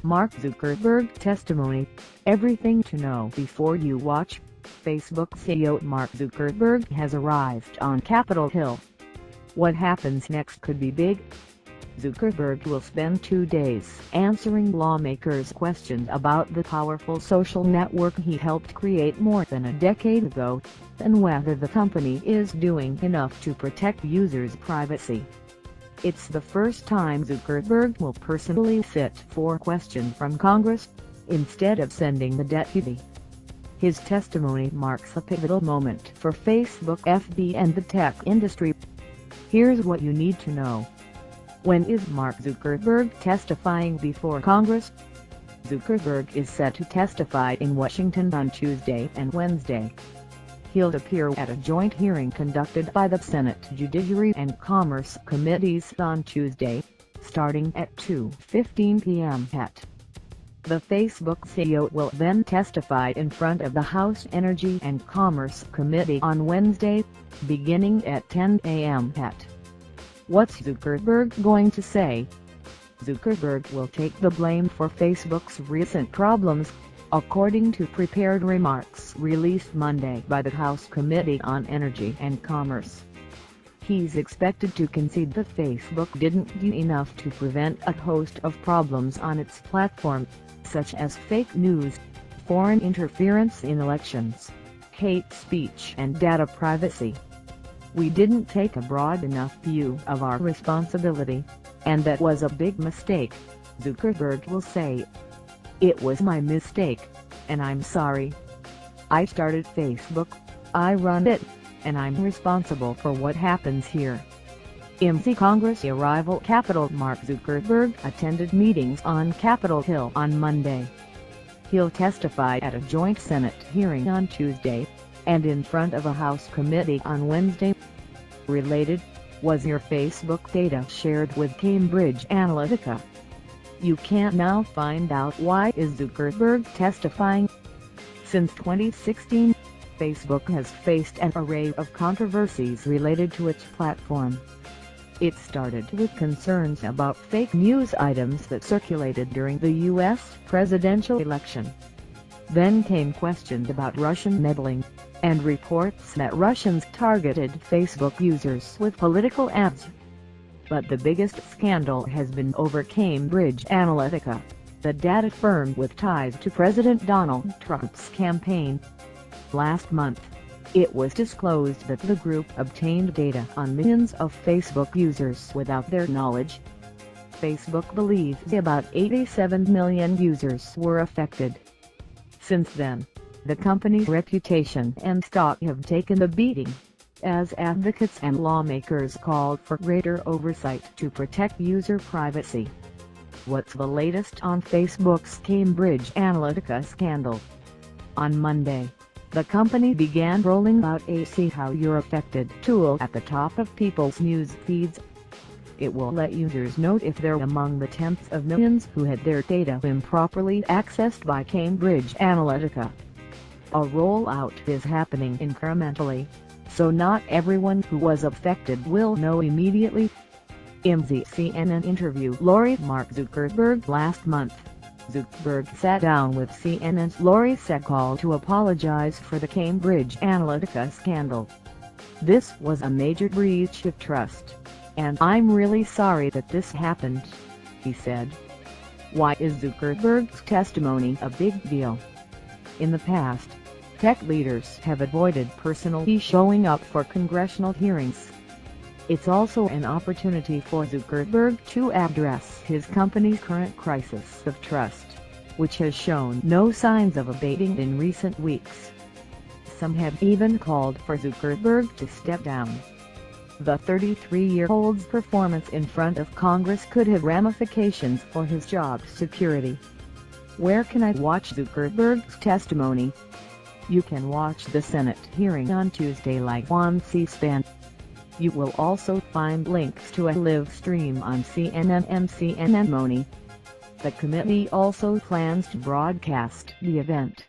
Mark Zuckerberg testimony. Everything to know before you watch. Facebook CEO Mark Zuckerberg has arrived on Capitol Hill. What happens next could be big. Zuckerberg will spend 2 days answering lawmakers' questions about the powerful social network he helped create more than a decade ago, and whether the company is doing enough to protect users' privacy. It's the first time Zuckerberg will personally sit for questions from Congress, instead of sending the deputy. His testimony marks a pivotal moment for Facebook FB and the tech industry. Here's what you need to know. When is Mark Zuckerberg testifying before Congress? Zuckerberg is set to testify in Washington on Tuesday and Wednesday. He'll appear at a joint hearing conducted by the Senate Judiciary and Commerce Committees on Tuesday, starting at 2:15 p.m. The Facebook CEO will then testify in front of the House Energy and Commerce Committee on Wednesday, beginning at 10 a.m. What's Zuckerberg going to say? Zuckerberg will take the blame for Facebook's recent problems, according to prepared remarks released Monday by the House Committee on Energy and Commerce. He's expected to concede that Facebook didn't do enough to prevent a host of problems on its platform, such as fake news, foreign interference in elections, hate speech and data privacy. We didn't take a broad enough view of our responsibility, and that was a big mistake, Zuckerberg will say. It was my mistake, and I'm sorry. I started Facebook, I run it, and I'm responsible for what happens here. In the Congress arrival Capitol, Mark Zuckerberg attended meetings on Capitol Hill on Monday. He'll testify at a joint Senate hearing on Tuesday, and in front of a House committee on Wednesday. Related, was your Facebook data shared with Cambridge Analytica? You can now find out why is Zuckerberg testifying. Since 2016, Facebook has faced an array of controversies related to its platform. It started with concerns about fake news items that circulated during the U.S. presidential election. Then came questions about Russian meddling, and reports that Russians targeted Facebook users with political ads. But the biggest scandal has been over Cambridge Analytica, the data firm with ties to President Donald Trump's campaign. Last month, it was disclosed that the group obtained data on millions of Facebook users without their knowledge. Facebook believes about 87 million users were affected. Since then, the company's reputation and stock have taken a beating, as advocates and lawmakers called for greater oversight to protect user privacy. What's the latest on Facebook's Cambridge Analytica scandal? On Monday, the company began rolling out a See How You're Affected tool at the top of people's news feeds. It will let users note if they're among the tens of millions who had their data improperly accessed by Cambridge Analytica. A rollout is happening incrementally, so not everyone who was affected will know immediately. In the CNN interview Mark Zuckerberg last month, Zuckerberg sat down with CNN's Lori Segall to apologize for the Cambridge Analytica scandal. This was a major breach of trust, and I'm really sorry that this happened, he said. Why is Zuckerberg's testimony a big deal? In the past, tech leaders have avoided personally showing up for congressional hearings. It's also an opportunity for Zuckerberg to address his company's current crisis of trust, which has shown no signs of abating in recent weeks. Some have even called for Zuckerberg to step down. The 33-year-old's performance in front of Congress could have ramifications for his job security. Where can I watch Zuckerberg's testimony? You can watch the Senate hearing on Tuesday live on C-SPAN. You will also find links to a live stream on CNN and CNN Money. The committee also plans to broadcast the event